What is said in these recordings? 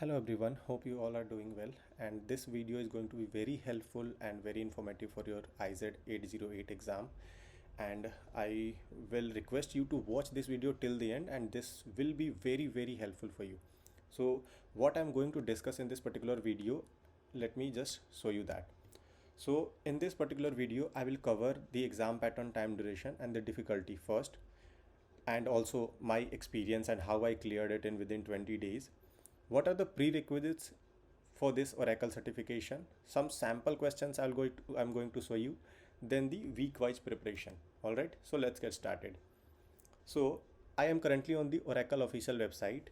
Hello everyone, hope you all are doing well, and this video is going to be very helpful and very informative for your IZ 808 exam. And I will request you to watch this video till the end, and this will be very helpful for you. So what I'm going to discuss in this particular video, let me just show you that. So in this particular video I will cover the exam pattern, time duration and the difficulty first, and also my experience and how I cleared it in within 20 days. What are the prerequisites for this Oracle certification? Some sample questions I'm going to show you, then the week-wise preparation. All right, so let's get started. So I am currently on the Oracle official website.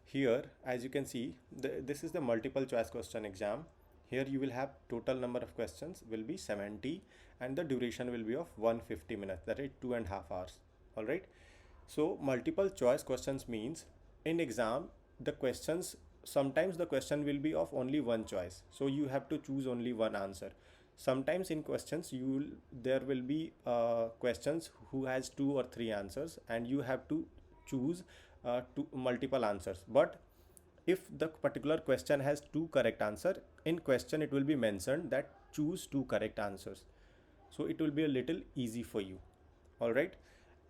Here, as you can see, this is the multiple choice question exam. Here you will have total number of questions will be 70 and the duration will be of 150 minutes, that is 2.5 hours. All right. So multiple choice questions means in exam, the questions, sometimes the question will be of only one choice, so you have to choose only one answer. Sometimes in questions there will be questions who has 2 or 3 answers and you have to choose multiple answers. But if the particular question has 2 correct answer, in question it will be mentioned that choose 2 correct answers, so it will be a little easy for you. All right.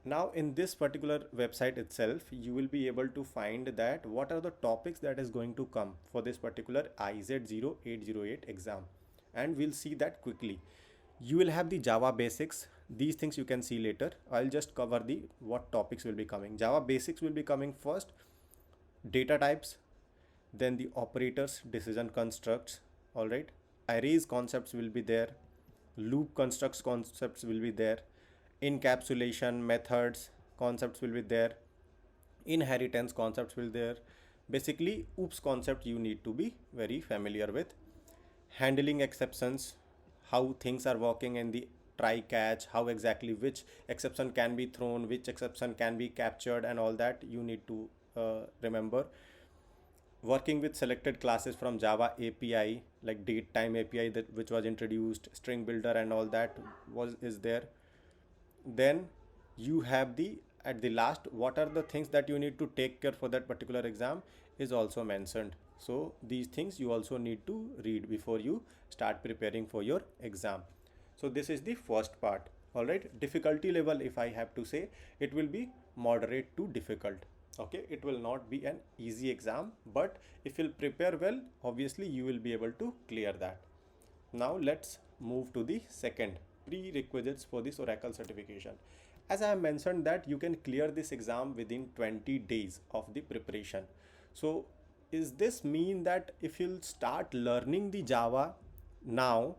Now in this particular website itself, you will be able to find that what are the topics that is going to come for this particular IZ0-808 exam, and we'll see that quickly. You will have the Java basics. These things you can see later. I'll just cover the what topics will be coming. Java basics will be coming first, data types, then the operators, decision constructs. All right, arrays concepts will be there, loop constructs concepts will be there, encapsulation methods concepts will be there, inheritance concepts will be there. Basically oops concept you need to be very familiar with. Handling exceptions, how things are working in the try catch, how exactly which exception can be thrown, which exception can be captured, and all that you need to remember. Working with selected classes from Java API, like date time API that which was introduced, string builder and all that is there. Then you have the at the last, what are the things that you need to take care for that particular exam is also mentioned. So these things you also need to read before you start preparing for your exam. So this is the first part. All right, difficulty level, if I have to say, it will be moderate to difficult. Okay, it will not be an easy exam, but if you'll prepare well, obviously you will be able to clear that. Now let's move to the second prerequisites for this Oracle certification. As I have mentioned that you can clear this exam within 20 days of the preparation. So is this mean that if you'll start learning the Java now,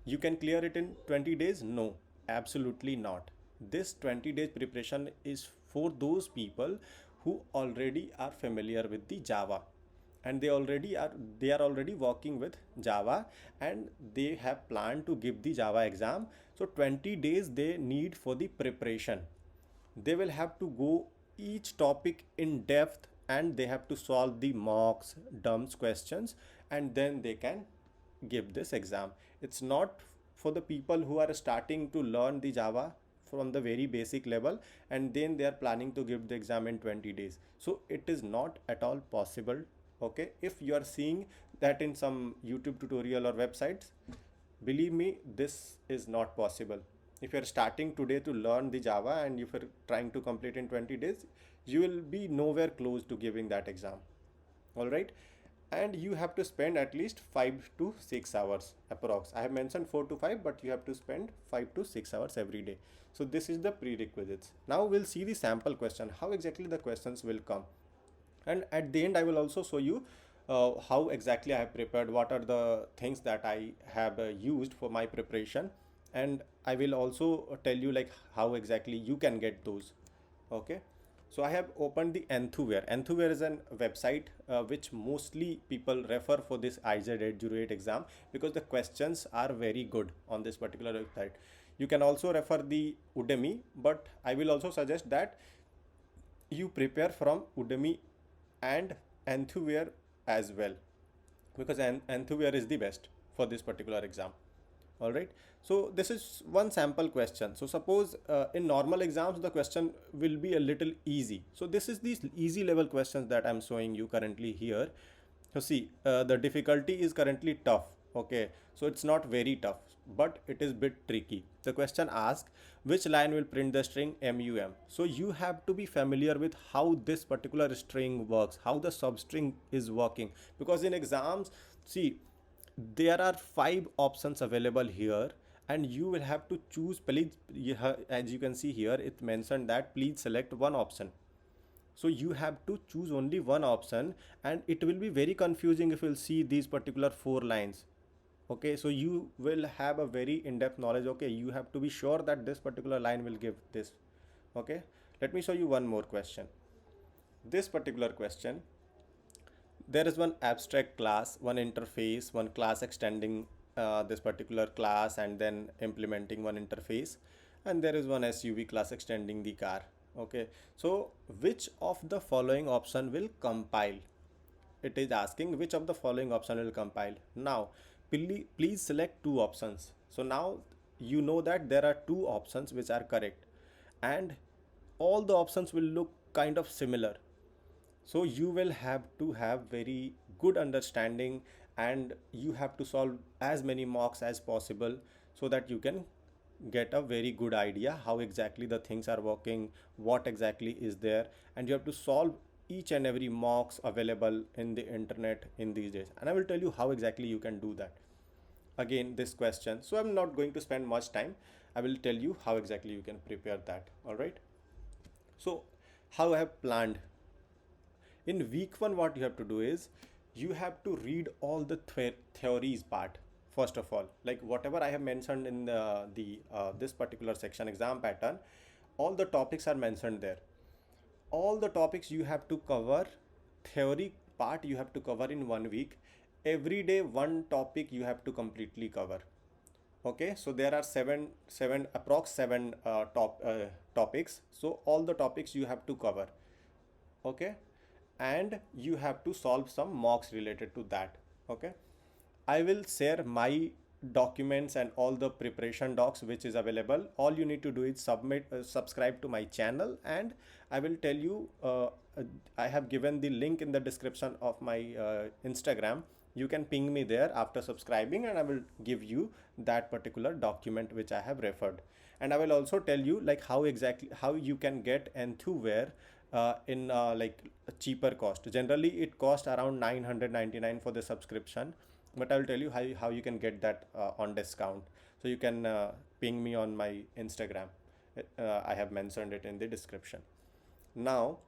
you can clear it in 20 days? No, absolutely not. This 20 days preparation is for those people who already are familiar with the Java, and they are already working with Java, and they have planned to give the Java exam. So 20 days they need for the preparation. They will have to go each topic in depth, and they have to solve the mocks, dumps questions, and then they can give this exam. It's not for the people who are starting to learn the Java from the very basic level and then they are planning to give the exam in 20 days. So it is not at all possible. Okay, if you are seeing that in some YouTube tutorial or websites, believe me, this is not possible. If you are starting today to learn the Java and if you are trying to complete in 20 days, you will be nowhere close to giving that exam. All right, and you have to spend at least 5 to 6 hours approx. I have mentioned 4 to 5, but you have to spend 5 to 6 hours every day. So this is the prerequisites. Now we'll see the sample question, how exactly the questions will come. And at the end, I will also show you how exactly I have prepared, what are the things that I have used for my preparation. And I will also tell you like how exactly you can get those. Okay. So I have opened the Enthuvware. Enthuvware is a website which mostly people refer for this IZ808 exam because the questions are very good on this particular website. You can also refer the Udemy, but I will also suggest that you prepare from Udemy and Enthuvware as well, because Enthuvware is the best for this particular exam. All right, so this is one sample question. So suppose in normal exams the question will be a little easy. So this is these easy level questions that I'm showing you currently here. So see, the difficulty is currently tough. Okay, so it's not very tough, but it is bit tricky. The question asks which line will print the string MUM. So you have to be familiar with how this particular string works, how the substring is working. Because in exams, see, there are 5 options available here, and you will have to choose. Please, as you can see here, it mentioned that please select one option. So you have to choose only one option, and it will be very confusing if you'll see these particular 4 lines. Okay, so you will have a very in-depth knowledge. Okay, you have to be sure that this particular line will give this. Okay, let me show you one more question. This particular question, there is one abstract class, one interface, one class extending this particular class and then implementing one interface, and there is one SUV class extending the car. Okay, so which of the following option will compile? It is asking which of the following option will compile. Now please select two options. So now you know that there are two options which are correct, and all the options will look kind of similar. So you will have to have very good understanding, and you have to solve as many mocks as possible so that you can get a very good idea how exactly the things are working, what exactly is there, and you have to solve each and every mocks available in the internet in these days. And I will tell you how exactly you can do that. Again, this question, so I'm not going to spend much time. I will tell you how exactly you can prepare that. All right, so how I have planned. In week 1, what you have to do is you have to read all the theories part. First of all, like whatever I have mentioned in the this particular section exam pattern, all the topics are mentioned there. All the topics you have to cover. Theory part you have to cover in 1 week. Every day one topic you have to completely cover. Okay, so there are seven approx 7 topics, so all the topics you have to cover. Okay, and you have to solve some mocks related to that. Okay, I will share my documents and all the preparation docs which is available. All you need to do is subscribe to my channel, and I will tell you, I have given the link in the description of my Instagram. You can ping me there after subscribing, and I will give you that particular document which I have referred. And I will also tell you like how you can get Enthuvware in like a cheaper cost. Generally it costs around 999 for the subscription, but I will tell you how you can get that on discount. So you can ping me on my Instagram. I have mentioned it in the description. Now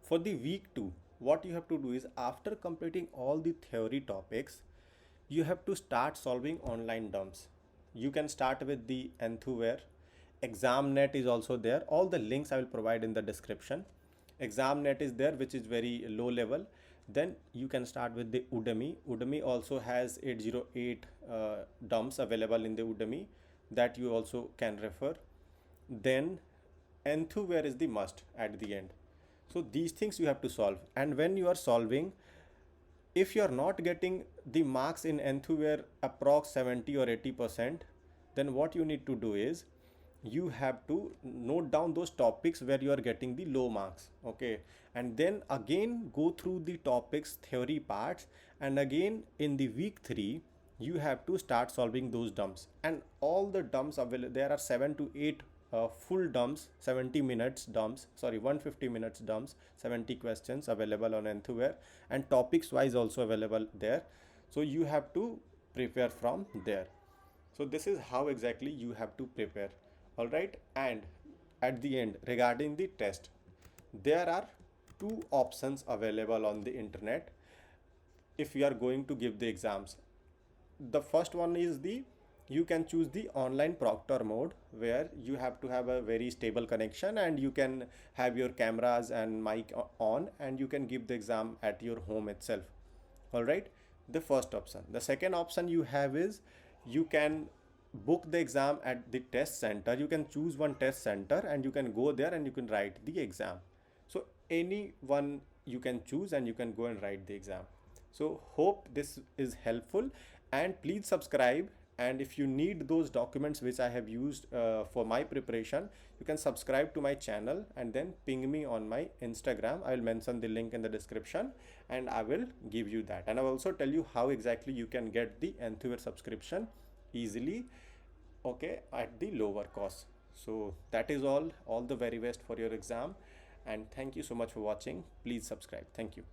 for the week 2, what you have to do is after completing all the theory topics, you have to start solving online dumps. You can start with the Enthuvware. Examnet is also there. All the links I will provide in the description. Examnet is there, which is very low level. Then you can start with the Udemy. Udemy also has 808 dumps available in the Udemy that you also can refer. Then Enthuvware is the must at the end. So these things you have to solve, and when you are solving, if you are not getting the marks in Enthuvware approx 70 or 80%, then what you need to do is you have to note down those topics where you are getting the low marks. Okay, and then again go through the topics theory parts, and again in the week 3 you have to start solving those dumps. And all the dumps available, there are 7 to 8 full dumps, 70 minutes dumps, sorry, 150 minutes dumps, 70 questions available on Enthuvware, and topics wise also available there. So you have to prepare from there. So this is how exactly you have to prepare. All right, and at the end regarding the test, there are two options available on the internet if you are going to give the exams. The first one is the, you can choose the online proctor mode, where you have to have a very stable connection and you can have your cameras and mic on, and you can give the exam at your home itself. All right, the first option. The second option you have is you can book the exam at the test center. You can choose one test center and you can go there and you can write the exam. So any one you can choose and you can go and write the exam. So hope this is helpful, and please subscribe And if you need those documents which I have used for my preparation, you can subscribe to my channel and then ping me on my Instagram. I will mention the link in the description and I will give you that. And I will also tell you how exactly you can get the Enthuvir subscription easily, okay, at the lower cost. So that is all the very best for your exam, and thank you so much for watching. Please subscribe. Thank you.